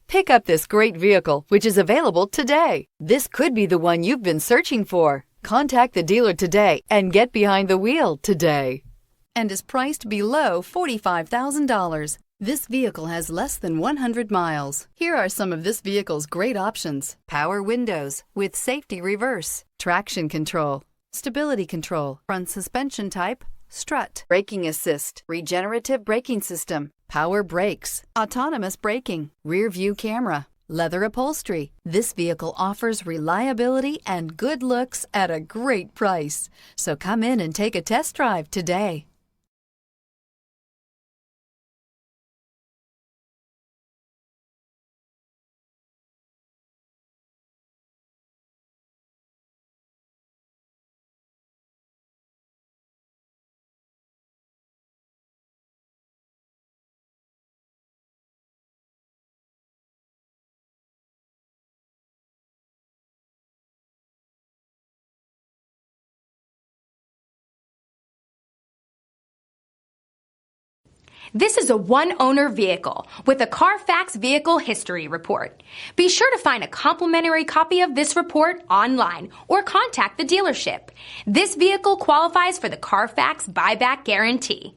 Pick up this great vehicle, which is available today. This could be the one you've been searching for. Contact the dealer today and get behind the wheel today. And is priced below $45,000. This vehicle has less than 100 miles. Here are some of this vehicle's great options: power windows with safety reverse, traction control, stability control, front suspension type, strut, braking assist, regenerative braking system, power brakes, autonomous braking, rear view camera, leather upholstery. This vehicle offers reliability and good looks at a great price. So come in and take a test drive today. This is a one-owner vehicle with a Carfax Vehicle History Report. Be sure to find a complimentary copy of this report online or contact the dealership. This vehicle qualifies for the Carfax Buyback Guarantee.